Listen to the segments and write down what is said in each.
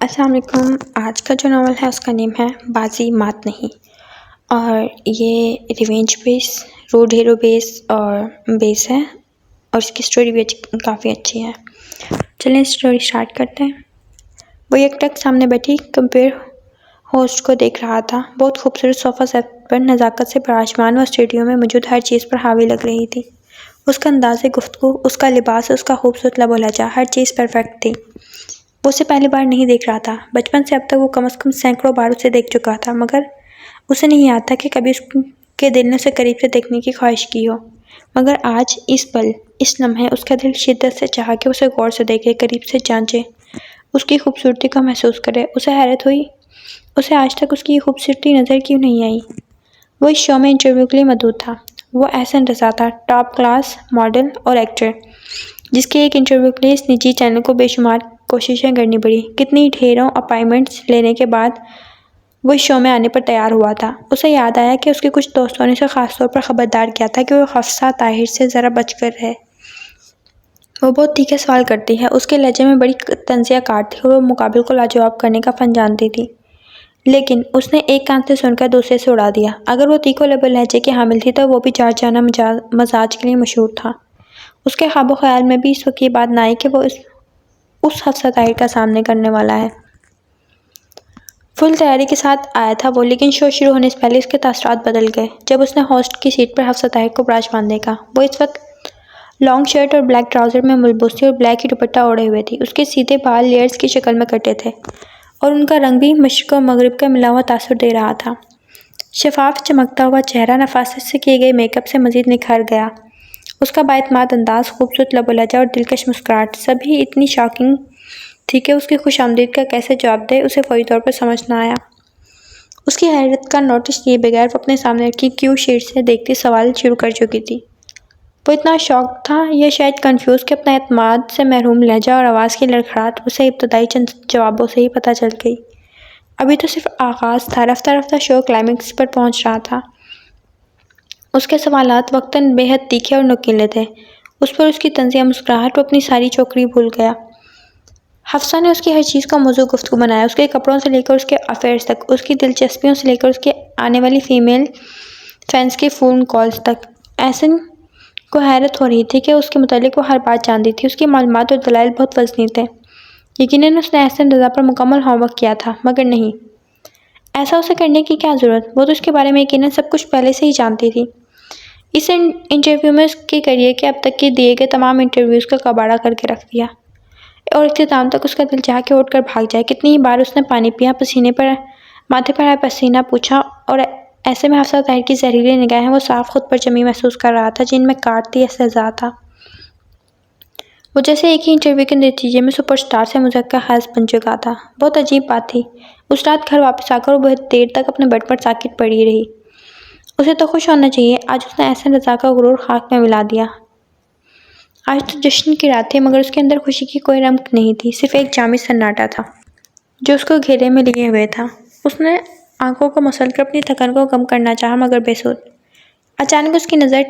السلام علیکم۔ آج کا جو ناول ہے اس کا نیم ہے بازی مات نہیں، اور یہ ریونج بیس، روڈ ہیرو بیس ہے، اور اس کی سٹوری بھی کافی اچھی ہے۔ چلیں سٹوری سٹارٹ کرتے ہیں۔ وہ یک ٹک سامنے بیٹھی کمپیئر ہوسٹ کو دیکھ رہا تھا۔ بہت خوبصورت صوفہ سیٹ پر نزاکت سے پراشمان و اسٹوڈیو میں موجود ہر چیز پر حاوی لگ رہی تھی۔ اس کا انداز گفتگو، اس کا لباس، اس کا خوبصورت لب و لہجہ، ہر چیز پرفیکٹ تھی۔ وہ اسے پہلی بار نہیں دیکھ رہا تھا۔ بچپن سے اب تک وہ کم از کم سینکڑوں بار اسے دیکھ چکا تھا، مگر اسے نہیں یاد تھا کہ کبھی اس کے دل نے اسے قریب سے دیکھنے کی خواہش کی ہو۔ مگر آج اس پل، اس لمحے اس کا دل شدت سے چاہا کہ اسے غور سے دیکھے، قریب سے جانچے، اس کی خوبصورتی کو محسوس کرے۔ اسے حیرت ہوئی، اسے آج تک اس کی یہ خوبصورتی نظر کیوں نہیں آئی۔ وہ اس شو میں انٹرویو کے لیے مدعو تھا۔ وہ احسن رضا تھا، ٹاپ کلاس ماڈل اور ایکٹر، جس کے ایک انٹرویو کے لیے اس نجی چینل کو بے شمار کوششیں کرنی پڑی۔ کتنی ڈھیروں اپائنٹمنٹس لینے کے بعد وہ اس شو میں آنے پر تیار ہوا تھا۔ اسے یاد آیا کہ اس کے کچھ دوستوں نے اسے خاص طور پر خبردار کیا تھا کہ وہ حفصہ طاہر سے ذرا بچ کر رہے۔ وہ بہت تیکھے سوال کرتی ہے، اس کے لہجے میں بڑی طنزیہ کار تھی، اور وہ مقابل کو لاجواب کرنے کا فن جانتی تھی۔ لیکن اس نے ایک کان سے سن کر دوسرے سے اڑا دیا۔ اگر وہ تیکھے لب و لہجے کی حامل تھی تو وہ بھی جار جانا مزاج کے لیے مشہور تھا۔ اس کے خواب و خیال میں بھی اس وقت یہ بات نہ آئی کہ وہ اس حفصہ طاہر کا سامنا کرنے والا ہے۔ فل تیاری کے ساتھ آیا تھا وہ، لیکن شو شروع ہونے سے پہلے اس کے تاثرات بدل گئے جب اس نے ہوسٹ کی سیٹ پر حفصہ طاہر کو براجمان دیکھا۔ وہ اس وقت لانگ شرٹ اور بلیک ٹراؤزر میں ملبوس تھی اور بلیک ہی دوپٹہ اوڑھے ہوئے تھی۔ اس کے سیدھے بال لیئرز کی شکل میں کٹے تھے، اور ان کا رنگ بھی مشرق و مغرب کا ملا ہوا تاثر دے رہا تھا۔ شفاف چمکتا ہوا چہرہ نفاست سے کیے گئے میک اپ سے مزید نکھر گیا۔ اس کا بااعتماد انداز، خوبصورت لب و لہجہ اور دلکش مسکراہٹ، سبھی اتنی شاکنگ تھی کہ اس کی خوش آمدید کا کیسے جواب دے اسے فوری طور پر سمجھ نہ آیا۔ اس کی حیرت کا نوٹس لیے بغیر وہ اپنے سامنے رکھی کیو شیٹ سے دیکھتی سوال شروع کر چکی تھی۔ وہ اتنا شاکڈ تھا یا شاید کنفیوز کہ اپنے اعتماد سے محروم لہجہ اور آواز کی لڑکھڑاہٹ اسے ابتدائی چند جوابوں سے ہی پتہ چل گئی۔ ابھی تو صرف آغاز تھا، رفتہ رفتہ شو کلائمیکس پر پہنچ رہا تھا۔ اس کے سوالات وقتاً بے حد تیکھے اور نوکیلے تھے۔ اس پر اس کی طنزیہ مسکراہٹ، وہ اپنی ساری چوکری بھول گیا۔ حفصہ نے اس کی ہر چیز کا موضوع گفتگو بنایا، اس کے کپڑوں سے لے کر اس کے افیئرز تک، اس کی دلچسپیوں سے لے کر اس کے آنے والی فیمیل فینس کے فون کالز تک۔ احسن کو حیرت ہو رہی تھی کہ اس کے متعلق وہ ہر بات جانتی تھی۔ اس کی معلومات اور دلائل بہت وزنی تھے۔ یقیناً اس نے احسن رضا پر مکمل ہوم ورک کیا تھا، مگر نہیں، ایسا اسے کرنے کی کیا ضرورت؟ وہ تو اس کے بارے میں یقیناً سب کچھ پہلے سے ہی جانتی تھی۔ اس انٹرویو میں اس کے کیریئر کے اب تک کے دیے گئے تمام انٹرویوز کا کباڑہ کر کے رکھ دیا، اور اختتام تک اس کا دل چاہا کہ اٹھ کر بھاگ جائے۔ کتنی ہی بار اس نے پانی پیا، ماتھے پر آیا پسینہ پوچھا، اور ایسے میں حفصہ طاہر کی زہریلی نگاہیں، وہ صاف خود پر جمی محسوس کر رہا تھا، جن میں کاٹتی استہزاء تھا۔ وہ جیسے ایک ہی انٹرویو کے نتیجے میں سپر اسٹار سے مضحکہ خیز بن چکا تھا۔ بہت عجیب بات تھی، اس رات گھر واپس آ کر وہ بہت دیر تک اپنے بیڈ پر ساکت پڑی رہی۔ اسے تو خوش ہونا چاہیے، آج اس نے احسن رضا کا غرور خاک میں ملا دیا۔ آج تو جشن کی رات تھی، مگر اس کے اندر خوشی کی کوئی رمق نہیں تھی، صرف ایک جامد سناٹا تھا جو اس کو گھیرے میں لیے ہوئے تھا۔ اس نے آنکھوں کو مسل کر اپنی تھکن کو کم کرنا چاہا، مگر بے سود۔ اچانک اس کی نظر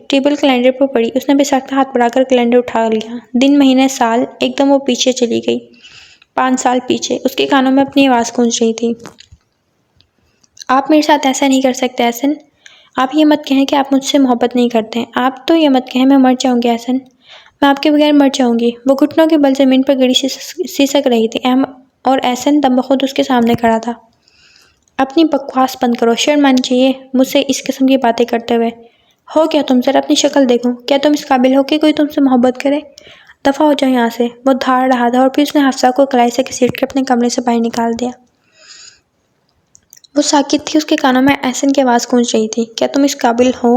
ٹیبل کیلنڈر پر پڑی۔ اس نے بے ساختہ ہاتھ بڑھا کر کیلنڈر اٹھا لیا۔ دن، مہینے، سال، ایک دم وہ پیچھے چلی گئی، 5 سال پیچھے۔ اس کے کانوں میں اپنی آواز گونج رہی تھی، آپ میرے ساتھ ایسا نہیں کر سکتے احسن۔ آپ یہ مت کہیں کہ آپ مجھ سے محبت نہیں کرتے۔ آپ تو یہ مت کہیں میں مر جاؤں گی احسن، میں آپ کے بغیر مر جاؤں گی۔ وہ گھٹنوں کے بل زمین پر گڑی سسک رہی تھی، اور احسن دم بخود اس کے سامنے کھڑا تھا۔ اپنی بکواس بند کرو، شرم آنی چاہیے مجھ سے اس قسم کی باتیں کرتے ہوئے۔ ہو کیا تم؟ ذرا اپنی شکل دیکھو، کیا تم اس قابل ہو کہ کوئی تم سے محبت کرے؟ دفع ہو جاؤ یہاں سے، وہ دھاڑ رہا تھا، اور پھر اس نے حفصہ کو کلائی سے گھسیٹ کر اپنے کمرے سے باہر نکال دیا۔ وہ ساکت تھی، اس کے کانوں میں احسن کی آواز گونج رہی تھی، کیا تم اس قابل ہو؟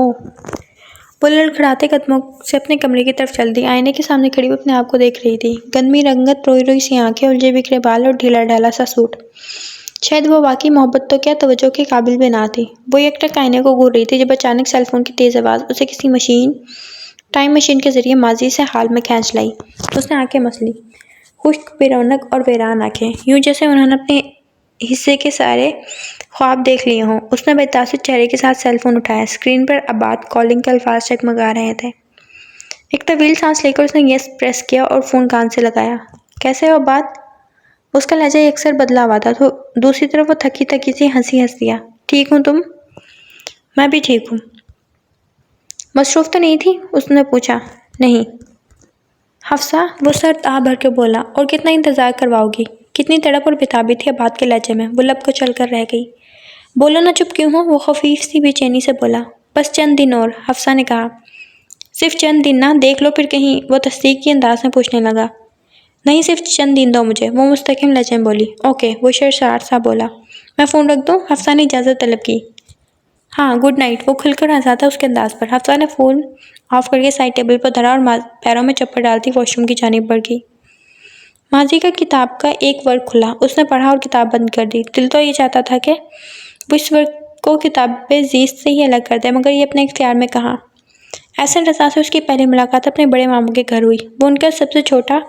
وہ لڑکھڑاتے قدموں سے اپنے کمرے کی طرف چل دی۔ آئینے کے سامنے کھڑی وہ اپنے آپ کو دیکھ رہی تھی، گندمی رنگت، روئی روئی سی آنکھیں، الجھے بکھرے بال اور ڈھیلا ڈھالا سا سوٹ۔ شاید وہ واقعی محبت تو کیا، توجہ کے قابل بھی نہ تھی۔ وہ یک ٹک آئینے کو گھور رہی تھی جب اچانک سیل فون کی تیز آواز اسے کسی ٹائم مشین کے ذریعے ماضی سے حال میں کھینچ لائی۔ اس نے آنکھیں مسلی، خشک، بے رونق اور ویران آنکھیں، یوں جیسے انہوں نے اپنے حصے کے سارے خواب دیکھ لیے ہوں۔ اس نے بے تاثر چہرے کے ساتھ سیل فون اٹھایا۔ اسکرین پر آباد کالنگ کے الفاظ جگمگا رہے تھے۔ ایک طویل سانس لے کر اس نے یس پریس کیا اور فون کان سے لگایا۔ کیسے ہو آباد؟ اس کا لہجہ اکثر بدلا ہوا تھا، تو دوسری طرف وہ تھکی تھکی سی ہنسی ہنس دیا۔ ٹھیک ہوں تم؟ میں بھی ٹھیک ہوں۔ مصروف تو نہیں تھی؟ اس نے پوچھا۔ نہیں حفصہ، وہ سر تاہ بھر کے بولا، اور کتنا انتظار کرواؤ گی؟ کتنی تڑپ اور بتابی تھی اب بات کے لہجے میں، وہ لب کو چل کر رہ گئی۔ بولو نہ، چپ کیوں ہو؟ وہ خفیف سی بے چینی سے بولا۔ بس چند دن اور، حفصہ نے کہا۔ صرف چند دن نہ، دیکھ لو پھر کہیں، وہ تصدیق کی انداز میں پوچھنے لگا۔ نہیں، صرف چند دن دو مجھے، وہ مستحکم لہجے میں بولی۔ اوکے، وہ شرشار سا بولا۔ میں فون رکھ دوں؟ حفصہ نے اجازت طلب کی۔ ہاں، گڈ نائٹ، وہ کھل کر ہنسا تھا اس کے انداز پر۔ حفصہ نے فون آف کر کے سائڈ ٹیبل پر دھرا اور پیروں میں چپل ڈالتی واش روم کی جانب بڑھ گئی۔ ماضی کا کتاب کا ایک ورق کھلا، اس نے پڑھا اور کتاب بند کر دی۔ دل تو یہ چاہتا تھا کہ وہ اس ورق کو کتاب زیست سے ہی الگ کر دے، مگر یہ اپنے اختیار میں کہاں۔ احسن رضا سے اس کی پہلی ملاقات اپنے بڑے ماموں کے گھر ہوئی۔ وہ ان کا سب سے چھوٹا،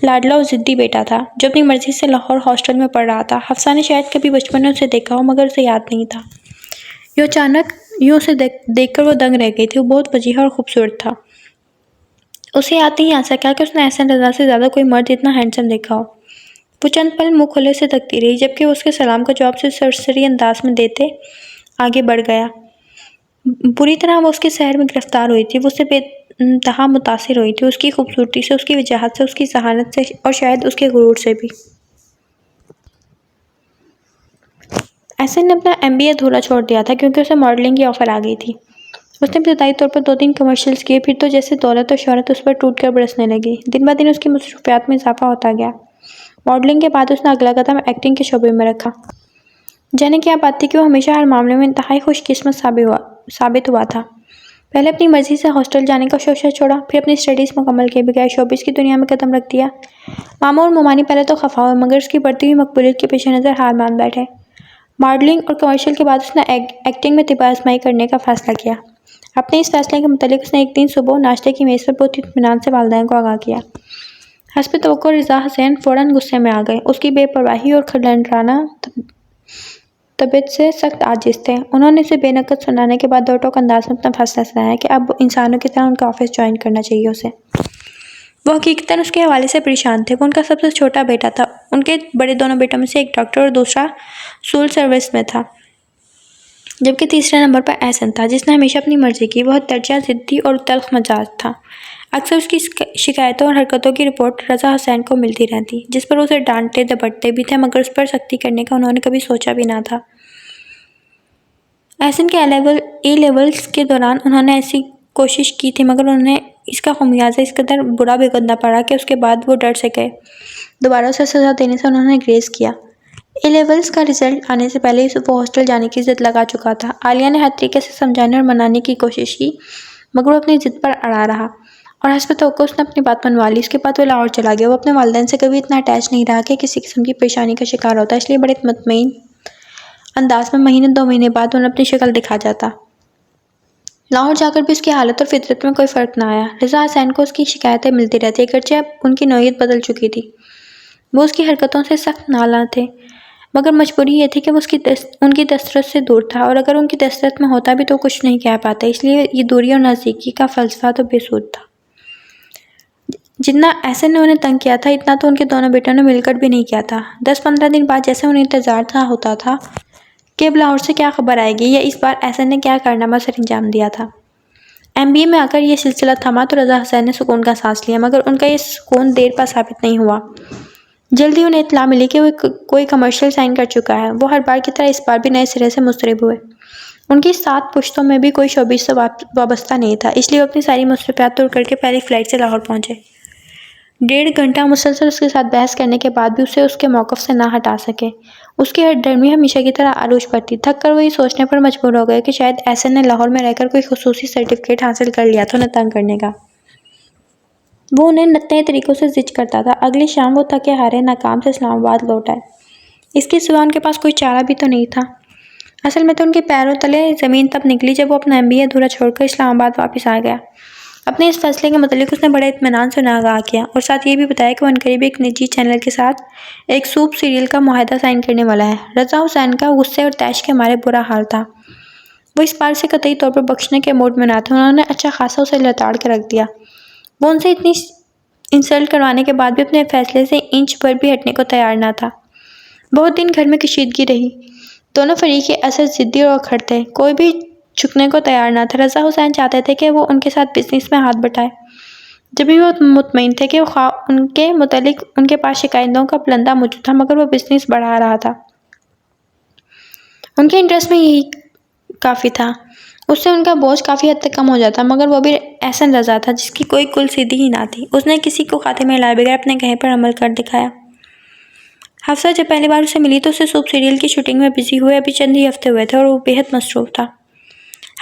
لاڈلا اور ضدی بیٹا تھا، جو اپنی مرضی سے لاہور ہاسٹل میں پڑھ رہا تھا۔ حفصہ نے شاید کبھی بچپن میں اسے دیکھا ہو، مگر اسے یاد نہیں تھا۔ اچانک یوں اسے دیکھ کر وہ دنگ رہ گئی تھی۔ وہ بہت وجیح اور خوبصورت تھا۔ اسے یاد نہیں آ سکا کہ اس نے احسن رضا سے زیادہ کوئی مرد اتنا ہینڈسم دیکھا ہو۔ وہ چند پل منہ کھلے سے تکتی رہی، جبکہ وہ اس کے سلام کا جواب سے سرسری انداز میں دیتے آگے بڑھ گیا۔ بری طرح وہ اس کے سحر میں گرفتار ہوئی تھی۔ وہ اس سے بے انتہا متاثر ہوئی تھی، اس کی خوبصورتی سے، اس کی وجاہت سے، اس کی ذہانت سے، اور شاید اس کے غرور سے بھی۔ احسن نے اپنا MBA ادھورا چھوڑ دیا تھا کیونکہ اسے ماڈلنگ کی آفر آ گئی تھی۔ اس نے ابتدائی طور پر 2-3 کمرشلز کیے، پھر تو جیسے دولت اور شہرت اس پر ٹوٹ کر برسنے لگی۔ دن بہ دن اس کی مصروفیات میں اضافہ ہوتا گیا۔ ماڈلنگ کے بعد اس نے اگلا قدم ایکٹنگ کے شعبے میں رکھا۔ جانے کیا بات تھی کہ وہ ہمیشہ ہر معاملے میں انتہائی خوش قسمت ثابت ہوا تھا۔ پہلے اپنی مرضی سے ہاسٹل جانے کا شوشہ چھوڑا، پھر اپنی اسٹڈیز مکمل کیے بغیر شوبز کی دنیا میں قدم رکھ دیا۔ ماما اور ممانی پہلے تو خفا ہوئے، مگر اس کی بڑھتی ہوئی مقبولیت کے پیش نظر ہار مان بیٹھے۔ ماڈلنگ اور کمرشل کے بعد اس نے ایکٹنگ میں طب آزمائی کرنے کا فیصلہ کیا۔ اپنے اس فیصلے کے متعلق اس نے ایک دن صبح ناشتے کی میز پر بہت اطمینان سے والدین کو آگاہ کیا۔ حسب توقع رضا حسین فوراً غصے میں آ گئے۔ اس کی بے پرواہی اور کھلنڈرانہ طبیعت سے سخت عاجز تھے۔ انہوں نے اسے بے نقد سنانے کے بعد دو ٹوک انداز میں اپنا فیصلہ سنایا کہ اب انسانوں کی طرح ان کا آفس جوائن کرنا چاہیے اسے۔ وہ حقیقتاً اس کے حوالے سے پریشان تھے۔ وہ ان کا سب سے چھوٹا بیٹا تھا۔ ان کے بڑے دونوں بیٹوں میں سے ایک ڈاکٹر اور دوسرا سول سروس میں تھا، جبکہ تیسرے نمبر پر احسن تھا، جس نے ہمیشہ اپنی مرضی کی۔ وہ درجہ ضدی اور تلخ مزاج تھا۔ اکثر اس کی شکایتوں اور حرکتوں کی رپورٹ رضا حسین کو ملتی رہتی، جس پر اسے ڈانٹتے دبڑتے بھی تھے، مگر اس پر سختی کرنے کا انہوں نے کبھی سوچا بھی نہ تھا۔ احسن کے اے لیولز کے دوران انہوں نے ایسی کوشش کی تھی، مگر انہیں اس کا خمیازہ اس قدر برا بھگتنا پڑا کہ اس کے بعد وہ ڈر سے گئے۔ دوبارہ اسے سزا دینے سے انہوں نے گریز کیا۔ اے لیولز کا رزلٹ آنے سے پہلے ہی وہ ہاسٹل جانے کی ضد لگا چکا تھا۔ عالیہ نے ہر طریقے سے سمجھانے اور منانے کی کوشش کی، مگر وہ اپنی ضد پر اڑا رہا، اور حسب توقع اس نے اپنی بات منوا لی۔ اس کے بعد وہ لاہور چلا گیا۔ وہ اپنے والدین سے کبھی اتنا اٹیچ نہیں رہا کہ کسی قسم کی پریشانی کا شکار ہوتا، اس لیے بڑے مطمئن انداز میں مہینے 2 مہینے بعد انہیں اپنی شکل دکھا جاتا۔ لاہور جا کر بھی اس کی حالت اور فطرت میں کوئی فرق نہ آیا۔ رضا حسین کو اس کی شکایتیں ملتی رہتی، اگرچہ اب ان کی نوعیت بدل چکی تھی۔ وہ اس کی حرکتوں سے سخت نالاں تھے، مگر مجبوری یہ تھی کہ وہ ان کی دسترس سے دور تھا، اور اگر ان کی دسترس میں ہوتا بھی تو کچھ نہیں کہہ پاتا، اس لیے یہ دوری اور نزدیکی کا فلسفہ تو بے سود تھا۔ جتنا احسن نے انہیں تنگ کیا تھا، اتنا تو ان کے دونوں بیٹوں نے مل کر بھی نہیں کیا تھا۔ 10-15 دن بعد جیسے انہیں انتظار ہوتا تھا کہ اب لاہور سے کیا خبر آئے گی، یا اس بار احسن نے کیا کارنامہ سر انجام دیا تھا۔ MBA میں آ کر یہ سلسلہ تھما تو رضا حسین نے سکون کا سانس لیا، مگر ان کا یہ سکون دیر پا ثابت نہیں ہوا۔ جلدی انہیں اطلاع ملی کہ وہ کوئی کمرشل سائن کر چکا ہے۔ وہ ہر بار کی طرح اس بار بھی نئے سرے سے مضطرب ہوئے۔ ان کی 7 پشتوں میں بھی کوئی شوبز سے وابستہ نہیں تھا، اس لیے وہ اپنی ساری مصروفیات توڑ کر کے پہلی فلائٹ سے لاہور پہنچے۔ 1.5 گھنٹہ مسلسل اس کے ساتھ بحث کرنے کے بعد بھی اسے اس کے موقف سے نہ ہٹا سکے۔ اس کی ہر ڈرمی ہمیشہ کی طرح عروج پر تھی۔ تھک کر وہ یہ سوچنے پر مجبور ہو گئے کہ شاید احسن نے لاہور میں رہ کر کوئی خصوصی سرٹیفکیٹ حاصل کر لیا تھا انہیں تنگ کرنے کا۔ وہ انہیں نتنے طریقوں سے زج کرتا تھا۔ اگلی شام وہ تھکے ہارے ناکام سے اسلام آباد لوٹ آئے۔ اس کے سوا ان کے پاس کوئی چارہ بھی تو نہیں تھا۔ اصل میں تو ان کے پیروں تلے زمین تب نکلی جب وہ اپنا MBA ادھورا چھوڑ کر اسلام آباد واپس آ گیا۔ اپنے اس فیصلے کے متعلق اس نے بڑے اطمینان سے انہیں آگاہ کیا، اور ساتھ یہ بھی بتایا کہ وہ عنقریب ایک نجی چینل کے ساتھ ایک سوپ سیریل کا معاہدہ سائن کرنے والا ہے۔ رضا حسین کا غصے اور طیش کے مارے برا حال تھا۔ وہ اس بار سے قطعی طور پر بخشنے کے موڈ میں نہ تھے۔ انہوں نے اچھا خاصا اسے لتاڑ کے رکھ دیا۔ وہ ان سے اتنی انسلٹ کروانے کے بعد بھی اپنے فیصلے سے انچ پر بھی ہٹنے کو تیار نہ تھا۔ بہت دن گھر میں کشیدگی رہی۔ دونوں فریق اصل ضدی اور اکھڑ تھے، کوئی بھی جھکنے کو تیار نہ تھا۔ رضا حسین چاہتے تھے کہ وہ ان کے ساتھ بزنس میں ہاتھ بٹائے، جبھی وہ مطمئن تھے کہ ان کے متعلق ان کے پاس شکایتوں کا پلندہ موجود تھا، مگر وہ بزنس بڑھا رہا تھا۔ ان کے انٹرسٹ میں یہی کافی تھا۔ اس سے ان کا بوجھ کافی حد تک کم ہو جاتا، مگر وہ بھی احسن رضا تھا جس کی کوئی کل سیدھی ہی نہ تھی۔ اس نے کسی کو خاتے میں لائے بغیر اپنے کہے پر عمل کر دکھایا۔ حفصہ جب پہلی بار اسے ملی تو اسے سوپ سیریل کی شوٹنگ میں بزی ہوئے ابھی چند ہی ہفتے ہوئے تھے اور وہ بے حد مصروف تھا۔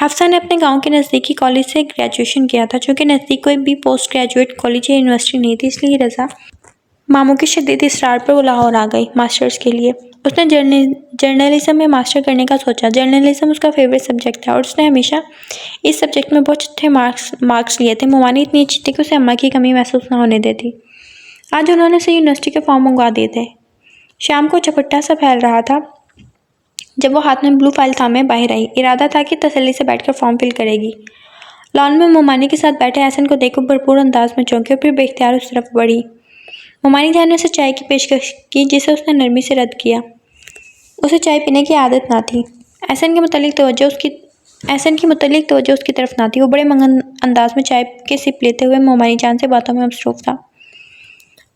حفصہ نے اپنے گاؤں کے نزدیکی کالج سے گریجویشن کیا تھا۔ چونکہ نزدیک کوئی بھی پوسٹ گریجویٹ کالج یا یونیورسٹی نہیں تھی، اس لیے رضا ماموں کی شدید اصرار پر وہ لاہور آ گئی ماسٹرز کے لیے۔ اس نے جرنلزم میں ماسٹر کرنے کا سوچا۔ جرنلزم اس کا فیوریٹ سبجیکٹ تھا اور اس نے ہمیشہ اس سبجیکٹ میں بہت اچھے مارکس لیے تھے۔ ممانی اتنی اچھی تھی کہ اسے اماں کی کمی محسوس نہ ہونے دیتی۔ آج انہوں نے اسے یونیورسٹی کے فارم منگوا دیے تھے۔ شام کو چپٹا سا پھیل رہا تھا جب وہ ہاتھ میں بلو فائل تھامے باہر آئی۔ ارادہ تھا کہ تسلی سے بیٹھ کر فارم فل کرے گی۔ لان میں ممانی کے ساتھ بیٹھے احسن کو دیکھ کر بھرپور انداز میں چونکی اور پھر بے اختیار اس طرف بڑھی۔ ممانی جان نے اسے چائے کی پیشکش کی، جسے اس نے نرمی سے رد کیا۔ اسے چائے پینے کی عادت نہ تھی۔ احسن کی متعلق توجہ اس کی طرف نہ تھی۔ وہ بڑے مگن انداز میں چائے کے سپ لیتے ہوئے ممانی جان سے باتوں میں مصروف تھا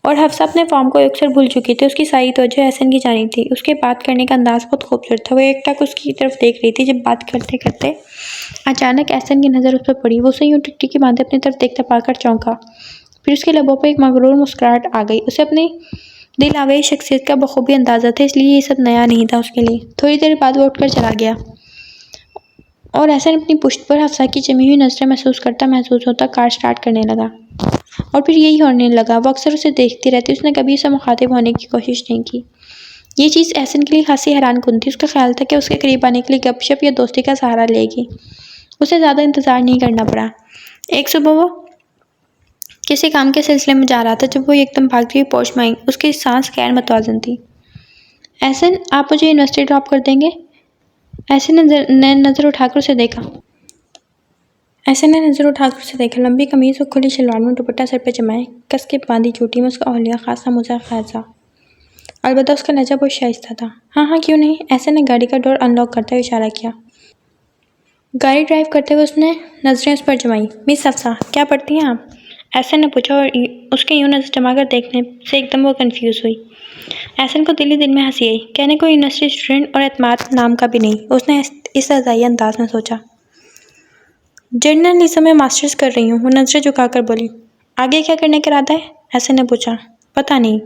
اور حفصہ اپنے فارم کو اکثر بھول چکی تھی۔ اس کی ساری توجہ احسن کی جانب تھی۔ اس کے بات کرنے کا انداز بہت خوبصورت تھا۔ وہ ایک ٹک اس کی طرف دیکھ رہی تھی جب بات کرتے کرتے اچانک احسن کی نظر اس پر پڑی۔ وہ اسے یوں ٹکٹی کی باندھے اپنی طرف دیکھتا پا کر چونکا، پھر اس کے لبوں پر ایک مغرور مسکراہٹ آ گئی۔ اسے اپنی دل آگئی شخصیت کا بخوبی اندازہ تھا، اس لیے یہ سب نیا نہیں تھا اس کے لیے۔ تھوڑی دیر بعد وہ اٹھ کر چلا گیا اور احسن اپنی پشت پر حفصہ کی جمی ہوئی نظریں محسوس ہوتا کار سٹارٹ کرنے لگا اور پھر یہی ہونے لگا۔ وہ اکثر اسے دیکھتی رہتی، اس نے کبھی اسے مخاطب ہونے کی کوشش نہیں کی۔ یہ چیز احسن کے لیے خاصی حیران کن تھی۔ اس کا خیال تھا کہ اس کے قریب آنے کے لیے گپ شپ یا دوستی کا سہارا لے گی۔ اسے زیادہ انتظار نہیں کرنا پڑا۔ ایک صبح وہ کسی کام کے سلسلے میں جا رہا تھا جب وہ ایک دم بھاگتی ہوئی پوچھ میں آئی۔ اس کی سانس غیر متوازن تھی۔ احسن، آپ مجھے یونیورسٹی ڈراپ کر دیں گے؟ احسن نے نظر اٹھا کر اسے دیکھا۔ لمبی قمیض اور کھلی شلوار میں دوپٹہ سر پہ جمائے کس کے باندھی چوٹی میں اس کا حلیہ خاصا خاصا، البتہ اس کا لہجہ بہت شائستہ تھا۔ ہاں کیوں نہیں؟ احسن نے گاڑی کا ڈور ان لاک کرتے ہوئے اشارہ کیا۔ گاڑی ڈرائیو کرتے ہوئے اس نے نظریں اس پر جمائیں۔ مس حفصہ، کیا پڑھتی ہیں آپ؟ احسن نے پوچھا اور اس کے یوں نظر جما کر دیکھنے سے ایک دم وہ کنفیوز ہوئی۔ احسن کو دل میں ہنسی آئی۔ کہنے کو یونیورسٹی اسٹوڈنٹ اور اعتماد نام کا بھی نہیں، اس نے اس رضائی انداز میں سوچا۔ جرنلزم میں ماسٹرز کر رہی ہوں، وہ نظریں جھکا کر بولی۔ آگے کیا کرنے کا ارادہ ہے؟ احسن نے پوچھا۔ پتہ نہیں۔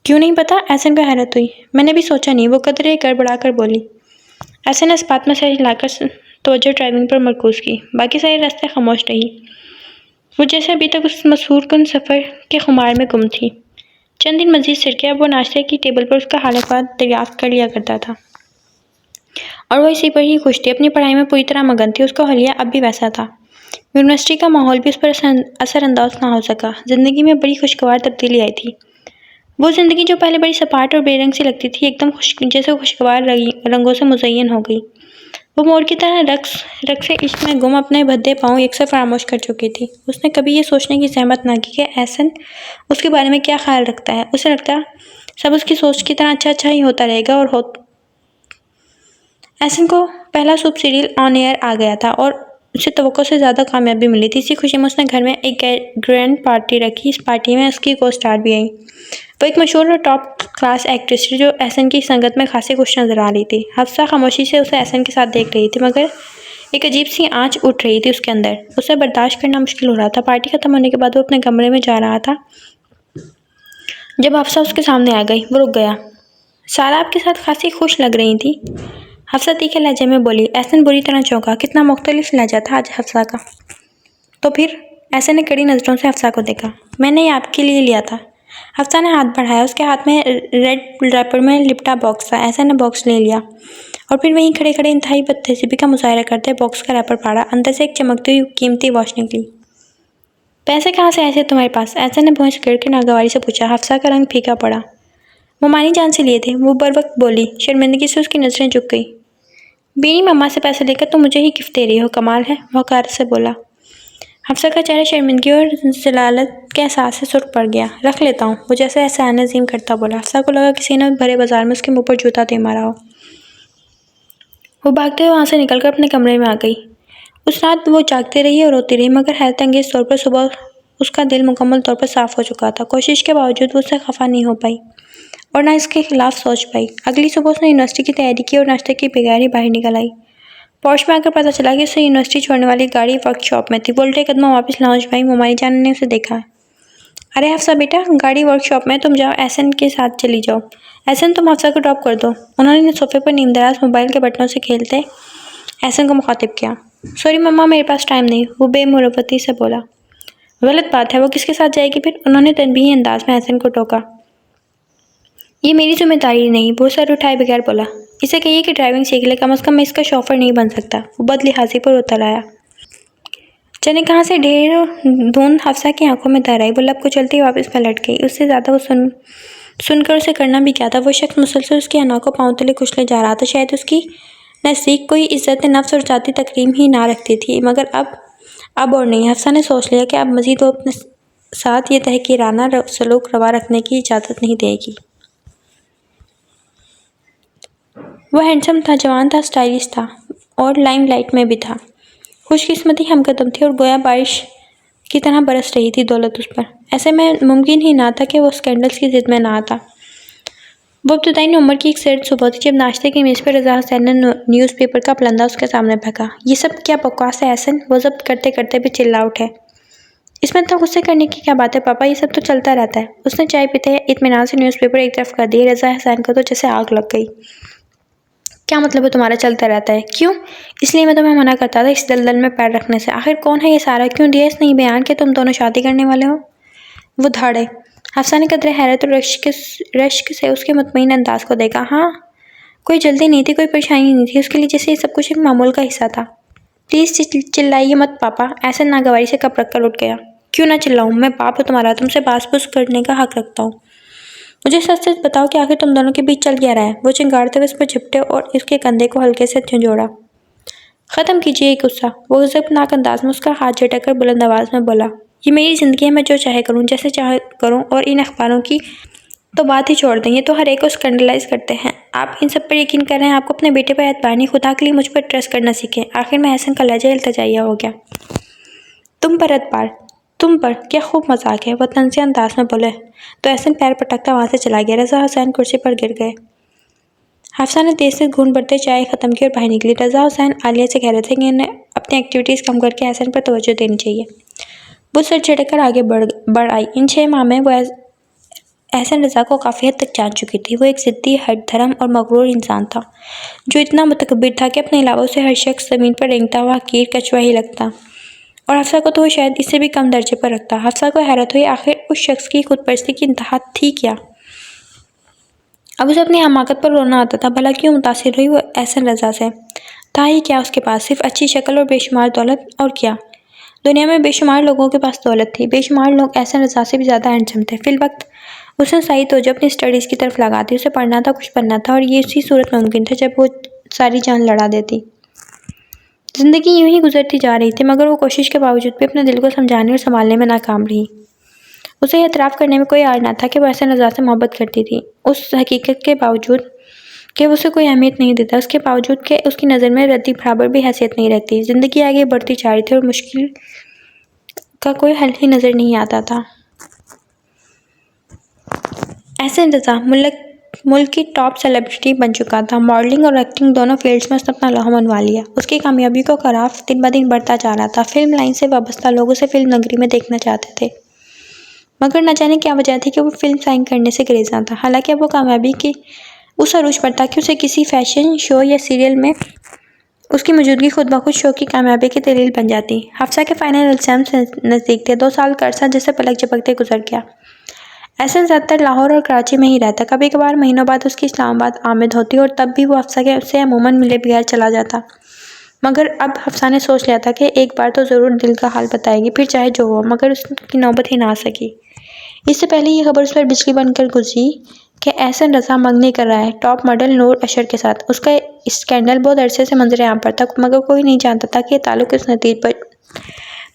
کیوں نہیں پتا؟ احسن کو حیرت ہوئی۔ میں نے بھی سوچا نہیں، وہ قدرے گڑبڑا کر بولی۔ احسن نے اس بات میں سر ہلا کر توجہ ڈرائیونگ پر مرکوز کی۔ باقی سارے راستے خاموش رہی۔ وہ جیسے ابھی تک اس مسحور کن سفر کے خمار میں گم تھی۔ چند دن مزید سرکے، اب وہ ناشتے کی ٹیبل پر اس کا حال احوال دریافت کر لیا کرتا تھا اور وہ اسی پر ہی خوش تھی۔ اپنی پڑھائی میں پوری طرح مگن تھی۔ اس کا حلیہ اب بھی ویسا تھا۔ یونیورسٹی کا ماحول بھی اس پر اثر انداز نہ ہو سکا۔ زندگی میں بڑی خوشگوار تبدیلی آئی تھی۔ وہ زندگی جو پہلے بڑی سپاٹ اور بے رنگ سی لگتی تھی، ایک دم جیسے خوشگوار رنگوں سے مزین ہو گئی۔ وہ مور کی طرح رقص عشق میں گم اپنے بھدے پاؤں یکسر فراموش کر چکی تھی۔ اس نے کبھی یہ سوچنے کی زحمت نہ کی کہ احسن اس کے بارے میں کیا خیال رکھتا ہے۔ اسے لگتا سب اس کی سوچ کی طرح اچھا ہی ہوتا رہے گا اور احسن کو پہلا سوپ سیریل آن ایئر آ گیا تھا اور اسے توقع سے زیادہ کامیابی ملی تھی۔ اسی خوشی میں اس نے گھر میں ایک گرینڈ پارٹی رکھی۔ اس پارٹی میں اس کی کو اسٹار بھی آئی۔ وہ ایک مشہور اور ٹاپ کلاس ایکٹریس تھی جو احسن کی سنگت میں خاصی خوش نظر آ رہی تھی۔ حفصہ خاموشی سے اسے احسن کے ساتھ دیکھ رہی تھی، مگر ایک عجیب سی آنچ اٹھ رہی تھی اس کے اندر۔ اسے برداشت کرنا مشکل ہو رہا تھا۔ پارٹی ختم ہونے کے بعد وہ اپنے کمرے میں جا رہا تھا جب حفصہ اس کے سامنے آ گئی۔ وہ رک گیا۔ سارا آپ کے ساتھ خاصی خوش لگ رہی تھی، حفصہ تیکھے لہجے میں بولی۔ احسن بری طرح چونکا۔ کتنا مختلف لہجہ تھا آج حفصہ کا۔ تو پھر؟ احسن نے کڑی نظروں سے حفصہ کو دیکھا۔ میں نے یہ آپ کے لیے لیا تھا۔ حفصہ نے ہاتھ بڑھایا۔ اس کے ہاتھ میں ریڈ ریپر میں لپٹا باکس تھا۔ احسن نے باکس لے لیا اور پھر وہیں کھڑے کھڑے انتہائی بدتہذیبی کا مظاہرہ کرتے باکس کا ریپر پھاڑا۔ اندر سے ایک چمکتی ہوئی قیمتی واچ نکلی۔ پیسے کہاں سے آئے تھے تمہارے پاس؟ احسن نے بھونج گڑ کے ناگواری سے پوچھا۔ حفصہ کا رنگ پھیکا پڑا۔ ممانی جان سے لیے تھے، وہ بروقت بولی۔ شرمندگی سے اس کی نظریں جھک گئی۔ بینی مما سے پیسے لے کر تم مجھے ہی گفٹ دے رہی ہو، کمال ہے، وہ حقارت سے بولا۔ حفصہ کا چہرہ شرمندگی اور ذلالت کے احساس سے سرخ پڑ گیا۔ رکھ لیتا ہوں، وہ جیسے احسان عظیم کرتا بولا۔ حفصہ کو لگا کسی نے بھرے بازار میں اس کے منہ پر جوتا دے مارا ہو۔ وہ بھاگتے ہوئے وہاں سے نکل کر اپنے کمرے میں آ گئی۔ اس رات وہ جاگتی رہی اور روتی رہی، مگر حیرت انگیز طور پر صبح اس کا دل مکمل طور پر صاف ہو چکا تھا۔ کوشش کے باوجود وہ اس سے خفا نہیں ہو پائی اور نہ اس کے خلاف سوچ پائی۔ اگلی صبح اس نے یونیورسٹی کی تیاری کی اور ناشتے کے بغیر ہی باہر نکل آئی۔ پورچ میں آ کر پتہ چلا کہ اسے یونیورسٹی چھوڑنے والی گاڑی ورک شاپ میں تھی۔ وہ الٹے قدموں واپس لاؤنج میں آئی۔ ممانی جان نے اسے دیکھا۔ ارے حفصہ بیٹا، گاڑی ورک شاپ میں، تم جاؤ احسن کے ساتھ چلی جاؤ۔ احسن، تم حفصہ کو ڈراپ کر دو۔ انہوں نے صوفے پر نیم دراز موبائل کے بٹنوں سے کھیلتے احسن کو مخاطب کیا۔ سوری مما، میرے پاس ٹائم نہیں، وہ بے مروتی سے بولا۔ غلط بات ہے، وہ کس کے ساتھ جائے گی پھر؟ انہوں نے تنبیہی انداز میں احسن کو ٹوکا۔ یہ میری ذمہ داری نہیں، وہ سر اٹھائے بغیر بولا۔ اسے کہیے کہ ڈرائیونگ سیکھ لے، کم از کم میں اس کا شوفر نہیں بن سکتا۔ وہ بد لحاظی پر اتر آیا۔ جانے کہاں سے ڈھیر دھند حفصہ کی آنکھوں میں تر آئی۔ وہ لب کو چلتی واپس پلٹ گئی۔ اس سے زیادہ وہ سن کر اسے کرنا بھی کیا تھا؟ وہ شخص مسلسل اس کی اناؤں کو پاؤں تلے کچلے جا رہا تھا۔ شاید اس کی نزدیک کوئی عزت نفس اور ذاتی تکریم ہی نہ رکھتی تھی، مگر اب اور نہیں۔ حفصہ نے سوچ لیا کہ اب مزید وہ اپنے ساتھ یہ تحقیرانہ سلوک روا رکھنے کی اجازت نہیں دے گی۔ وہ ہینڈسم تھا، جوان تھا، سٹائلش تھا اور لائم لائٹ میں بھی تھا۔ خوش قسمتی ہم قدم تھی اور گویا بارش کی طرح برس رہی تھی دولت اس پر۔ ایسے میں ممکن ہی نہ تھا کہ وہ اسکینڈلز کی ضد میں نہ آتا۔ وہ ابتدائی نومبر کی ایک سرد صبح تھی جب ناشتے کی میز پر رضا حسین نے نیوز پیپر کا پلندہ اس کے سامنے پھینکا۔ یہ سب کیا بکواس ہے احسن؟ وہ ضبط کرتے کرتے بھی چلا اٹھے۔ اس میں اتنا غصے کرنے کی کیا بات ہے پاپا، یہ سب تو چلتا رہتا ہے۔ اس نے چائے پیتے اطمینان سے نیوز پیپر ایک طرف کر دی۔ رضا حسین کو تو جیسے آگ لگ گئی۔ کیا مطلب ہے تمہارا چلتا رہتا ہے؟ کیوں؟ اس لیے میں تمہیں منع کرتا تھا اس دلدل میں پیر رکھنے سے۔ آخر کون ہے یہ سارا؟ کیوں دیا اس نے بیان کہ تم دونوں شادی کرنے والے ہو؟ وہ دھاڑے۔ حفصہ نے قدرے حیرت اور رشک سے اس کے مطمئن انداز کو دیکھا۔ ہاں، کوئی جلدی نہیں تھی، کوئی پریشانی نہیں تھی، اس کے لیے جیسے یہ سب کچھ ایک معمول کا حصہ تھا۔ پلیز چلائیے مت پاپا، احسن ناگواری سے کپ رکھ کر اٹھ گیا۔ کیوں نہ چلاؤں؟ میں باپ ہوں تمہارا، تم سے باس پوس کرنے کا حق رکھتا ہوں۔ مجھے سچ سچ بتاؤ کہ آخر تم دونوں کے بیچ چل کیا رہا ہے؟ وہ چنگاڑتے ہوئے اس پر جھپٹے اور اس کے کندھے کو ہلکے سے جھنجھوڑا۔ ختم کیجیے یہ غصہ، وہ غضبناک انداز میں اس کا ہاتھ جھٹک کر بلند آواز میں بولا۔ یہ میری زندگی ہے، میں جو چاہے کروں، جیسے چاہے کروں، اور ان اخباروں کی تو بات ہی چھوڑ دیں، یہ تو ہر ایک کو اسکینڈلائز کرتے ہیں۔ آپ ان سب پر یقین کر رہے ہیں؟ آپ کو اپنے بیٹے پر اعتبار نہیں، خدا کے لیے مجھ پر ٹرسٹ کرنا سیکھیں۔ آخر میں احسن کا لہجہ التجائیہ ہو گیا۔ تم پر اعتبار؟ تم پر؟ کیا خوب مذاق ہے، وہ طنزیہ انداز میں بولے تو احسن پیر پٹکتا وہاں سے چلا گیا۔ رضا حسین کرسی پر گر گئے۔ حفصہ نے تیز سے گھونٹ بھرتے چائے ختم کی اور باہر نکلی۔ رضا حسین عالیہ سے کہہ رہے تھے کہ انہیں اپنی ایکٹیویٹیز کم کر کے احسن پر توجہ دینی چاہیے۔ وہ سر جھٹک کر آگے بڑھ آئی۔ ان 6 ماہ میں وہ احسن رضا کو کافی حد تک جان چکی تھی۔ وہ ایک ضدی، ہٹ دھرم اور مغرور انسان تھا جو اتنا متکبر تھا کہ اپنے علاوہ اسے ہر شخص زمین پر رینگتا ہوا حقیر کچھوا ہی لگتا، اور حفصہ کو تو وہ شاید اس سے بھی کم درجے پر رکھتا۔ حفصہ کو حیرت ہوئی، آخر اس شخص کی خود پرستی کی انتہا تھی کیا؟ اب اسے اپنی حماقت پر رونا آتا تھا۔ بھلا کیوں متاثر ہوئی وہ احسن رضا سے؟ تھا ہی کیا اس کے پاس؟ صرف اچھی شکل اور بے شمار دولت، اور کیا؟ دنیا میں بے شمار لوگوں کے پاس دولت تھی، بے شمار لوگ احسن رضا سے بھی زیادہ ہینڈسم تھے۔ فی الوقت اس نے ساری توجہ اپنی اسٹڈیز کی طرف لگا دی۔ اسے پڑھنا تھا، کچھ بننا تھا، اور یہ اسی صورت ممکن تھا جب وہ ساری جان لڑا دیتی۔ زندگی یوں ہی گزرتی جا رہی تھی، مگر وہ کوشش کے باوجود بھی اپنے دل کو سمجھانے اور سنبھالنے میں ناکام رہی۔ اسے یہ اعتراف کرنے میں کوئی عار نہ تھا کہ وہ احسن رضا سے محبت کرتی تھی، اس حقیقت کے باوجود کہ وہ اسے کوئی اہمیت نہیں دیتا، اس کے باوجود کہ اس کی نظر میں ردی برابر بھی حیثیت نہیں رکھتی۔ زندگی آگے بڑھتی جا رہی تھی اور مشکل کا کوئی حل ہی نظر نہیں آتا تھا۔ احسن رضا ملک کی ٹاپ سیلیبریٹی بن چکا تھا۔ ماڈلنگ اور ایکٹنگ دونوں فیلڈز میں اس نے اپنا لوہا منوا لیا۔ اس کی کامیابی کا خراف دن بدن بڑھتا جا رہا تھا۔ فلم لائن سے وابستہ لوگ اسے فلم نگری میں دیکھنا چاہتے تھے، مگر نہ جانے کیا وجہ تھی کہ وہ فلم سائن کرنے سے گریزاں تھا۔ حالانکہ اب وہ کامیابی کی اس عروج پر تھا کہ اسے کسی فیشن شو یا سیریل میں اس کی موجودگی خود بخود شو کی کامیابی کی دلیل بن جاتی۔ حفصہ کے فائنل ایگزامز نزدیک تھے۔ 2 سال کا عرصہ جیسے پلک جھپکتے گزر گیا۔ احسن زیادہ تر لاہور اور کراچی میں ہی رہتا۔ کبھی کبھار مہینوں بعد اس کی اسلام آباد آمد ہوتی اور تب بھی وہ حفصہ سے عموماً ملے بغیر چلا جاتا، مگر اب حفصہ نے سوچ لیا تھا کہ ایک بار تو ضرور دل کا حال بتائے گی، پھر چاہے جو ہو، مگر اس کی نوبت ہی نہ آ سکی۔ اس سے پہلے یہ خبر اس پر بجلی بن کر گزری کہ احسن رضا منگنی کر رہا ہے ٹاپ ماڈل نور اشر کے ساتھ۔ اس کا اسکینڈل بہت عرصے سے منظر عام پر تھا، مگر کوئی نہیں جانتا تھا کہ یہ تعلق کس نتیجے پر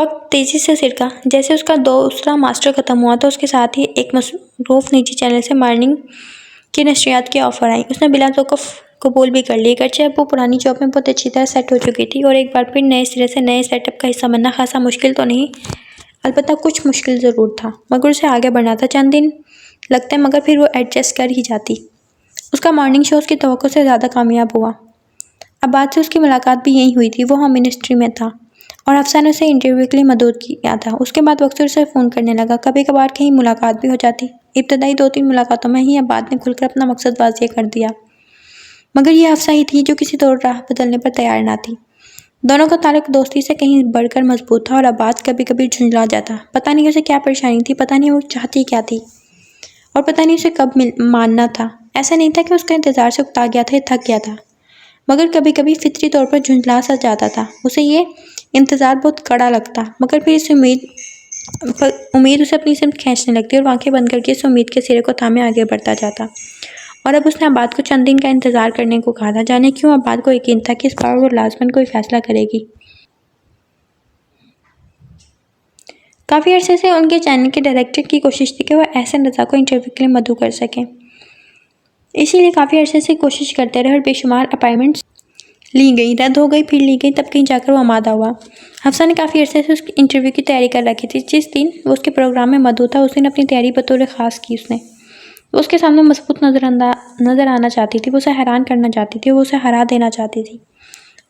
وقت تیزی سے سرکا جیسے اس کا دوسرا ماسٹر ختم ہوا تو اس کے ساتھ ہی ایک مصروف نجی چینل سے مارننگ کی نشریات کی آفر آئی۔ اس نے بلا توقف قبول بھی کر لی، اگرچہ اب وہ پرانی جاب میں بہت اچھی طرح سیٹ ہو چکی تھی اور ایک بار پھر نئے سرے سے نئے سیٹ اپ کا حصہ بننا خاصا مشکل تو نہیں، البتہ کچھ مشکل ضرور تھا، مگر اسے آگے بڑھنا تھا۔ چند دن لگتے مگر پھر وہ ایڈجسٹ کر ہی جاتی۔ اس کا مارننگ شو اس کی توقع سے زیادہ کامیاب ہوا۔ اب بعد سے اس کی ملاقات بھی یہیں ہوئی تھی۔ وہ ہوم منسٹری میں تھا اور افسر نے اسے انٹرویو کے لیے مدعو کیا تھا۔ اس کے بعد وہ اکثر اسے فون کرنے لگا، کبھی کبھار کہیں ملاقات بھی ہو جاتی۔ ابتدائی 2-3 ملاقاتوں میں ہی، اب بعد میں کھل کر اپنا مقصد واضح کر دیا، مگر یہ افسر ہی تھی جو کسی طور راہ بدلنے پر تیار نہ تھی۔ دونوں کا تعلق دوستی سے کہیں بڑھ کر مضبوط تھا اور عباس کبھی کبھی جھنجلا جاتا، پتہ نہیں اسے کیا پریشانی تھی، پتہ نہیں وہ چاہتی کیا تھی، اور پتہ نہیں اسے کب ماننا تھا۔ ایسا نہیں تھا کہ اس کا انتظار سے اکتا گیا تھا یا تھک گیا تھا، مگر کبھی کبھی فطری طور پر جھنجلا سا جاتا تھا۔ اسے یہ انتظار بہت کڑا لگتا، مگر پھر اس امید اسے اپنی سمت کھینچنے لگتی اور آنکھیں بند کر کے اس امید کے سرے کو تھامے آگے بڑھتا جاتا۔ اور اب اس نے عباد کو چند دن کا انتظار کرنے کو کہا تھا۔ جانے کیوں عباد کو یقین تھا کہ اس بار وہ لازماً کوئی فیصلہ کرے گی۔ کافی عرصے سے ان کے چینل کے ڈائریکٹر کی کوشش تھی کہ وہ احسن رضا کو انٹرویو کے لیے مدعو کر سکیں، اسی لیے کافی عرصے سے کوشش کرتے رہے اور بے شمار اپائنٹمنٹس لی گئی، رد ہو گئی، پھر لی گئی، تب کہیں جا کر وہ آمادہ ہوا۔ حفصہ نے کافی عرصے سے اس انٹرویو کی تیاری کر رکھی تھی۔ جس دن وہ اس کے پروگرام میں مدعو تھا اس دن اپنی تیاری بطور خاص کی اس نے۔ وہ اس کے سامنے مضبوط نظر آنا چاہتی تھی، وہ اسے حیران کرنا چاہتی تھی، وہ اسے ہرا دینا چاہتی تھی،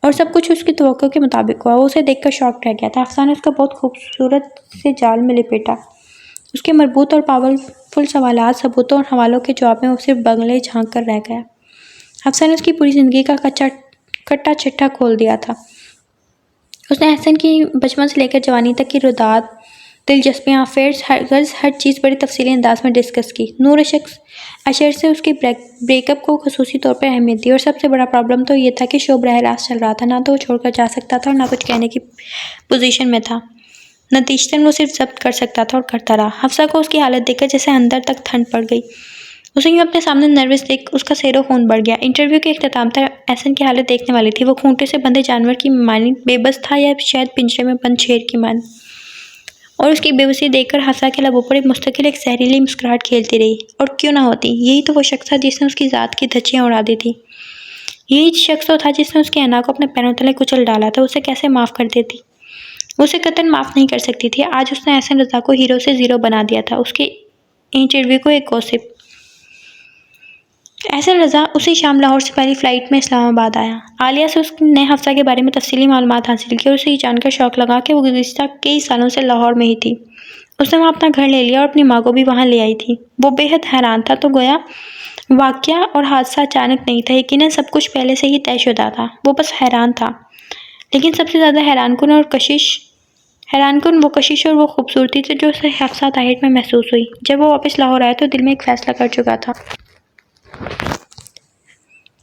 اور سب کچھ اس کی توقع کے مطابق ہوا۔ وہ اسے دیکھ کر شاک رہ گیا تھا۔ حفصہ نے اس کا بہت خوبصورت سے جال میں لپیٹا۔ اس کے مربوط اور پاورفل سوالات، ثبوتوں اور حوالوں کے جواب میں وہ صرف بغلیں جھانک کر رہ گیا۔ حفصہ نے اس کی پوری زندگی کا کٹا چٹھا کھول دیا تھا۔ اس نے احسن کی بچپن سے لے کر جوانی تک کی روداد، دلچسپیاں، افیئرز، ہر چیز بڑی تفصیلی انداز میں ڈسکس کی۔ نور اشر سے اس کے بریک اپ کو خصوصی طور پر اہمیت دی، اور سب سے بڑا پرابلم تو یہ تھا کہ شو براہ راست چل رہا تھا، نہ تو وہ چھوڑ کر جا سکتا تھا اور نہ کچھ کہنے کی پوزیشن میں تھا۔ نتیجتاً وہ صرف ضبط کر سکتا تھا اور کرتا رہا۔ حفصہ کو اس کی حالت دیکھ کر جیسے اندر تک ٹھنڈ پڑ گئی۔ اسے یوں اپنے سامنے نروس دیکھ اس کا سیر و خون بڑھ گیا۔ انٹرویو کے اختتام تک احسن کی حالت دیکھنے والی تھی۔ وہ کھونٹے سے بندھے جانور کی مانند بے بس تھا یا شاید پنجرے میں بند شیر کی مانند، اور اس کی بے بسی دیکھ کر حفصہ کے لبوں پر مستقل ایک زہریلی مسکراہٹ کھیلتی رہی۔ اور کیوں نہ ہوتی، یہی تو وہ شخص تھا جس نے اس کی ذات کی دھجیاں اڑا دی تھی۔ یہی شخص تو تھا جس نے اس کے انا کو اپنے پیروں تلے کچل ڈالا تھا۔ اسے کیسے معاف کر دیتی؟ وہ اسے قطعاً معاف نہیں کر سکتی تھی۔ آج اس نے احسن رضا کو ہیرو سے زیرو بنا دیا تھا۔ اس کے انٹرویو کو ایک گوسپ۔ احسن رضا اسی شام لاہور سے پہلی فلائٹ میں اسلام آباد آیا۔ عالیہ سے اس نے حفصہ کے بارے میں تفصیلی معلومات حاصل کی اور اسے یہ جان کر شوق لگا کہ وہ گزشتہ کئی سالوں سے لاہور میں ہی تھی۔ اس نے وہاں اپنا گھر لے لیا اور اپنی ماں کو بھی وہاں لے آئی تھی۔ وہ بے حد حیران تھا، تو گویا واقعہ اور حادثہ اچانک نہیں تھا، یقیناً سب کچھ پہلے سے ہی طے شدہ تھا۔ وہ بس حیران تھا، لیکن سب سے زیادہ حیران کن وہ کشش اور وہ خوبصورتی تھی جو اسے حفصہ طاہر میں محسوس ہوئی۔ جب وہ واپس لاہور آیا تو دل میں ایک فیصلہ کر چکا تھا۔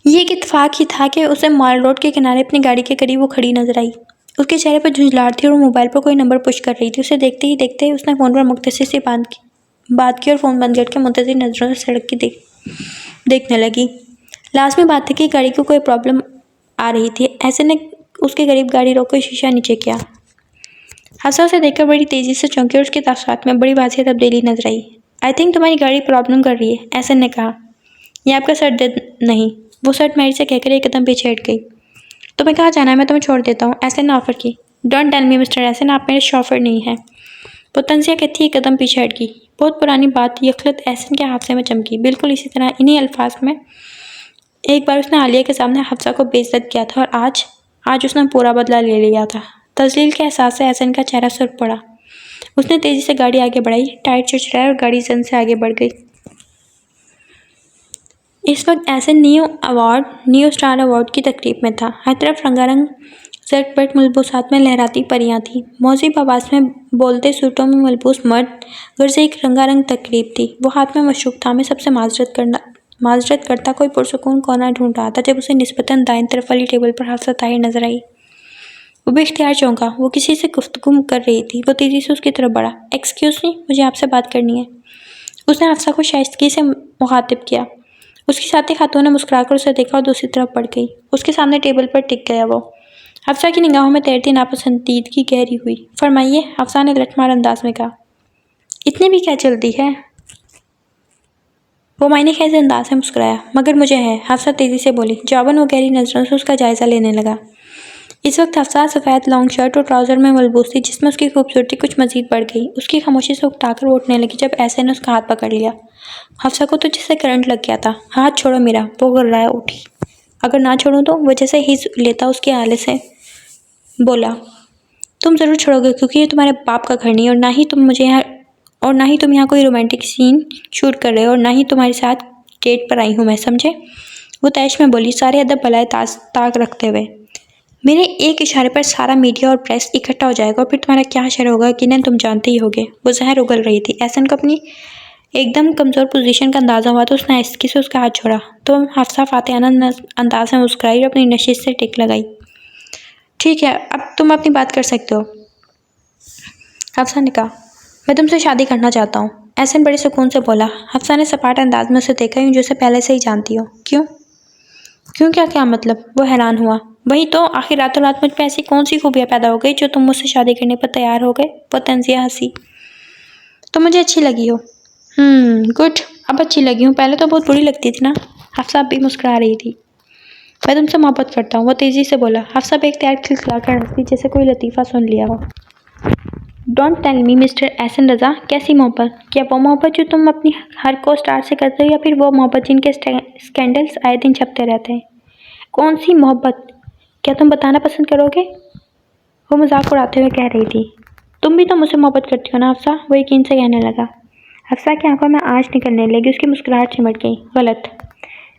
یہ ایک اتفاق ہی تھا کہ اسے مال روڈ کے کنارے اپنی گاڑی کے قریب وہ کھڑی نظر آئی۔ اس کے چہرے پر جھنجھلاہٹ تھی اور وہ موبائل پر کوئی نمبر پش کر رہی تھی۔ اسے دیکھتے ہی دیکھتے اس نے فون پر مختصر سی بات کی اور فون بند کر کے منتظر نظروں سے سڑک کی دیکھنے لگی۔ لازمی بات تھی کہ گاڑی کو کوئی پرابلم آ رہی تھی۔ احسن نے اس کے قریب گاڑی روک کر شیشہ نیچے کیا۔ حفصہ اسے دیکھ کر بڑی تیزی سے چونکی اور اس کے تاثرات میں بڑی واضح تبدیلی نظر آئی۔ آئی تھنک تمہاری گاڑی پرابلم کر رہی ہے، احسن نے کہا۔ یہ آپ کا سر درد نہیں، وہ سرٹ میری سے کہہ کر ایک قدم پیچھے ہٹ گئی۔ تمہیں کہاں جانا ہے؟ میں تمہیں چھوڑ دیتا ہوں، احسن نے آفر کی۔ ڈونٹ ٹیل می مسٹر احسن، آپ میرے شوفر نہیں ہیں۔ وہ طنزیہ کہتی ایک قدم پیچھے ہٹ گئی۔ بہت پرانی بات یکلت احسن کے حافظے میں چمکی۔ بالکل اسی طرح، انہی الفاظ میں ایک بار اس نے عالیہ کے سامنے حفصہ کو بے عزت کیا تھا، اور آج اس نے پورا بدلہ لے لیا تھا۔ تذلیل کے احساس سے احسن کا چہرہ سرخ پڑا۔ اس نے تیزی سے گاڑی آگے بڑھائی، ٹائر چرچرائے اور گاڑی زن سے آگے بڑھ گئی۔ اس وقت احسن نیو اسٹار ایوارڈ کی تقریب میں تھا۔ ہر طرف رنگا رنگ زرق برق ملبوسات میں لہراتی پریاں تھیں۔ مہذب آواز میں بولتے سوٹوں میں ملبوس مرد غرض ایک رنگا رنگ تقریب تھی۔ وہ ہاتھ میں مشروب تھامے سب سے معذرت کرتا کوئی پرسکون کونا ڈھونڈ رہا تھا جب اسے نسبتاً دائیں طرف والی ٹیبل پر حفصہ طاہر نظر آئی۔ وہ بے اختیار چونکا۔ وہ کسی سے گفتگو کر رہی تھی۔ وہ تیزی سے اس کی طرف بڑھا۔ ایکسکیوز می، مجھے آپ سے بات کرنی ہے۔ اس نے حفصہ کو شائستگی سے مخاطب کیا۔ اس کی ساتھی خاتون نے مسکرا کر اسے دیکھا اور دوسری طرف بڑھ گئی۔ اس کے سامنے ٹیبل پر ٹک گیا وہ۔ حفصہ کی نگاہوں میں تیرتی ناپسندیدگی گہری ہوئی۔ فرمائیے، حفصہ نے لٹ مار انداز میں کہا۔ اتنی بھی کیا جلدی ہے؟ وہ معنی خیز انداز سے مسکرایا۔ مگر مجھے ہے، حفصہ تیزی سے بولی۔ جواباً وہ گہری نظروں سے اس کا جائزہ لینے لگا۔ اس وقت حفصہ سفید لانگ شرٹ اور ٹراؤزر میں ملبوس تھی جس میں اس کی خوبصورتی کچھ مزید بڑھ گئی۔ اس کی خاموشی سے اکتا کر وہ اٹھنے لگی جب ایسے نے اس کا ہاتھ پکڑ لیا۔ حفصہ کو تو جیسے کرنٹ لگ گیا تھا۔ ہاتھ چھوڑو میرا، وہ گھبرائے اٹھی۔ اگر نہ چھوڑوں تو؟ وہ جیسے ہز لیتا اس کے آلے سے بولا۔ تم ضرور چھوڑو گے کیونکہ یہ تمہارے باپ کا گھر نہیں، اور نہ ہی تم یہاں کوئی رومانٹک سین شوٹ کر رہے ہو، اور نہ ہی تمہارے ساتھ ڈیٹ پر آئی ہوں میں، سمجھے؟ وہ تیش میں بولی، سارے ادب بلائے طاق رکھتے ہوئے۔ میرے ایک اشارے پر سارا میڈیا اور پریس اکٹھا ہو جائے گا اور پھر تمہارا کیا حشر ہوگا یقیناً تم جانتے ہی ہوگے۔ وہ زہر اگل رہی تھی۔ احسن کو اپنی ایک دم کمزور پوزیشن کا اندازہ ہوا تو اس نے آہستگی سے اس کا ہاتھ چھوڑا۔ تو حفصہ فاتحانہ انداز میں مسکرائی اور اپنی نشست سے ٹک لگائی۔ ٹھیک ہے، اب تم اپنی بات کر سکتے ہو، حفصہ نے کہا۔ میں تم سے شادی کرنا چاہتا ہوں، احسن بڑے سکون سے بولا۔ حفصہ نے سپاٹ انداز میں اسے دیکھا، یوں جیسے پہلے سے ہی جانتی ہو۔ کیوں کیا مطلب؟ وہ حیران ہوا۔ وہی تو، آخر راتوں رات مجھ میں ایسی کون سی خوبیاں پیدا ہو گئی جو تم مجھ سے شادی کرنے پر تیار ہو گئے؟ وہ طنزیہ ہنسی۔ تم مجھے اچھی لگی ہو۔ گڈ، اب اچھی لگی ہوں، پہلے تو بہت بری لگتی تھی نا۔ حفصہ بھی مسکرا رہی تھی۔ میں تم سے محبت کرتا ہوں، وہ تیزی سے بولا۔ حفصہ بے اختیار کھلکھلا کر ہنسی جیسے کوئی لطیفہ سن لیا ہو۔ ڈونٹ ٹیل می مسٹر احسن رضا، کیسی محبت؟ کیا وہ محبت جو تم اپنی ہر کو اسٹار سے کرتے ہو، یا پھر وہ محبت جن کے اسکینڈلز آئے دن چھپتے رہتے ہیں؟ کون سی محبت؟ کیا تم بتانا پسند کرو گے؟ وہ مذاق اڑاتے ہوئے کہہ رہی تھی۔ تم بھی تو مجھ سے محبت کرتی ہو نا حفصہ؟ وہ یقین سے کہنے لگا۔ حفصہ کی آنکھوں میں آنچ نکلنے لگی، اس کی مسکراہٹ چمٹ گئی۔ غلط،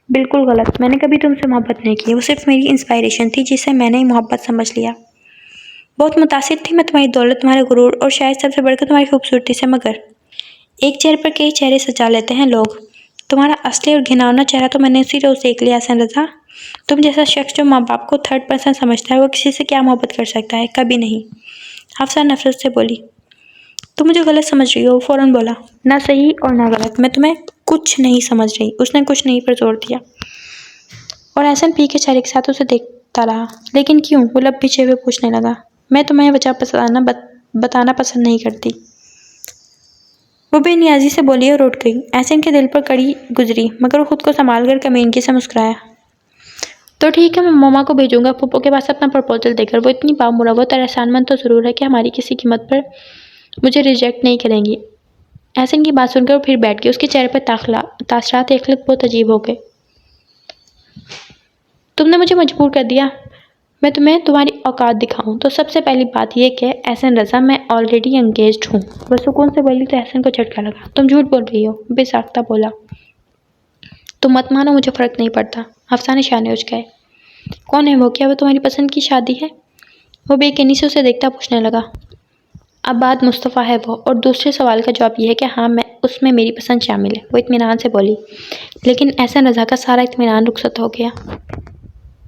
بالکل غلط، میں نے کبھی تم سے محبت نہیں کی، وہ صرف میری انسپائریشن تھی جسے میں نے محبت سمجھ لیا۔ بہت متاثر تھی میں تمہاری دولت، تمہارے غرور اور شاید سب سے بڑھ کر تمہاری خوبصورتی سے، مگر ایک چہرے پر کئی چہرے سجا لیتے ہیں لوگ۔ تمہارا اصلی اور گھناؤنا چہرہ تو میں نے اسی روز دیکھ لیا احسن رضا۔ تم جیسا شخص جو ماں باپ کو تھرڈ پرسن سمجھتا ہے وہ کسی سے کیا محبت کر سکتا ہے؟ کبھی نہیں۔ حفصہ نفرت سے بولی۔ تم مجھے غلط سمجھ رہی ہو، وہ فوراً بولا۔ نہ صحیح اور نہ غلط، میں تمہیں کچھ نہیں سمجھ رہی۔ اس نے کچھ نہیں پر زور دیا اور احسن پی کے چہرے کے ساتھ اسے دیکھتا رہا۔ لیکن کیوں؟ وہ لب پیچھے ہوئے پوچھنے لگا۔ میں تمہیں وجہ بتانا پسند نہیں کرتی، وہ بے نیازی سے بولی اور اٹھ گئی۔ احسن کے دل پر کڑی گزری، مگر وہ خود کو سنبھال کر کمینگی سے مسکرایا۔ تو ٹھیک ہے، میں موما کو بھیجوں گا پھپھو کے پاس اپنا پرپوزل دے کر۔ وہ اتنی بامروت اور احسان مند تو ضرور ہے کہ ہماری کسی قیمت پر مجھے ریجیکٹ نہیں کریں گی۔ احسن کی بات سن کر وہ پھر بیٹھ گئی۔ اس کے چہرے پر تاثرات اخلاق بہت عجیب ہو گئے۔ تم نے مجھے مجبور کر دیا میں تمہیں تمہاری اوقات دکھاؤں تو سب سے پہلی بات یہ کہ احسن رضا میں آلریڈی انگیجڈ ہوں۔ وہ سکون سے بولی تو احسن کو جھٹکا لگا۔ تم جھوٹ بول رہی ہو، بے ساختہ بولا۔ تم مت مانو، مجھے فرق نہیں پڑتا۔ حفصہ نے شانے اچکائے۔ کون ہے وہ؟ کیا وہ تمہاری پسند کی شادی ہے؟ وہ بے یقینی سے اسے دیکھتا پوچھنے لگا۔ عباد مصطفیٰ ہے وہ، اور دوسرے سوال کا جواب یہ ہے کہ ہاں اس میں میری پسند شامل ہے، وہ اطمینان سے بولی۔ لیکن احسن رضا کا سارا اطمینان رخصت ہو گیا۔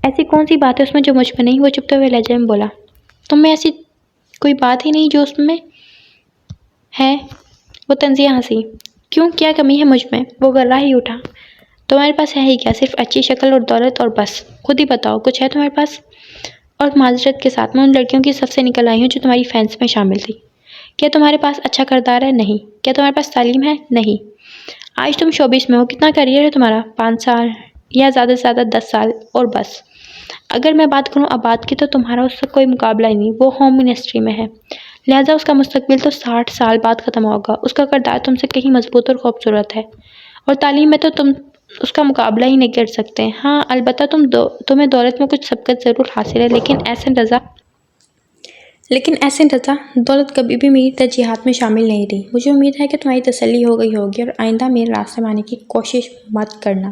ایسی کون سی بات ہے اس میں جو مجھ میں نہیں؟ وہ چپتے ہوئے لہجے میں بولا۔ تم میں ایسی کوئی بات ہی نہیں جو اس میں ہے؟ وہ طنزیہ ہنسی۔ کیوں، کیا کمی ہے مجھ میں؟ وہ گرا ہی اٹھا۔ تمہارے پاس ہے ہی کیا؟ صرف اچھی شکل اور دولت، اور بس۔ خود ہی بتاؤ، کچھ ہے تمہارے پاس؟ اور معذرت کے ساتھ میں ان لڑکیوں کی صف سے نکل آئی ہوں جو تمہاری فینس میں شامل تھی۔ کیا تمہارے پاس اچھا کردار ہے؟ نہیں۔ کیا تمہارے پاس تعلیم ہے؟ نہیں۔ آج تم شوبز میں ہو، کتنا کیریئر ہے تمہارا؟ 5 سال یا زیادہ سے زیادہ 10 سال، اور بس۔ اگر میں بات کروں عباد کی تو تمہارا اس سے کوئی مقابلہ ہی نہیں۔ وہ ہوم منسٹری میں ہے، لہٰذا اس کا مستقبل تو 60 سال بعد ختم ہوگا۔ اس کا کردار تم سے کہیں مضبوط اور خوبصورت ہے، اور تعلیم میں تو تم اس کا مقابلہ ہی نہیں کر سکتے۔ ہاں البتہ تمہیں دولت میں کچھ سبقت ضرور حاصل ہے، لیکن احسن رضا دولت کبھی بھی میری ترجیحات میں شامل نہیں رہی۔ مجھے امید ہے کہ تمہاری تسلی ہو گئی ہوگی، اور آئندہ میرے راستے میں آنے کی کوشش مت کرنا،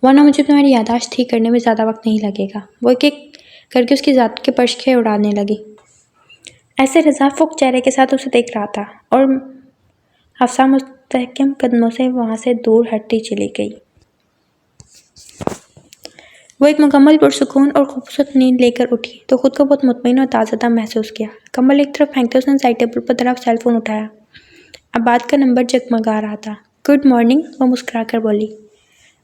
ورنہ مجھے تمہاری یادداشت ٹھیک کرنے میں زیادہ وقت نہیں لگے گا۔ وہ ایک ایک کر کے اس کی ذات کے پرچھے اڑانے لگی۔ احسن رضا فک چہرے کے ساتھ اسے دیکھ رہا تھا، اور حفصہ مستحکم قدموں سے وہاں سے دور ہٹتی چلی گئی۔ وہ ایک مکمل پرسکون اور خوبصورت نیند لے کر اٹھی تو خود کو بہت مطمئن اور تازہ دم محسوس کیا۔ کمبل ایک طرف پھینکتے اس نے سائڈ ٹیبل پر طرف سیل فون اٹھایا۔ عباد کا نمبر جگمگا رہا تھا۔ گڈ مارننگ، وہ مسکرا کر بولی۔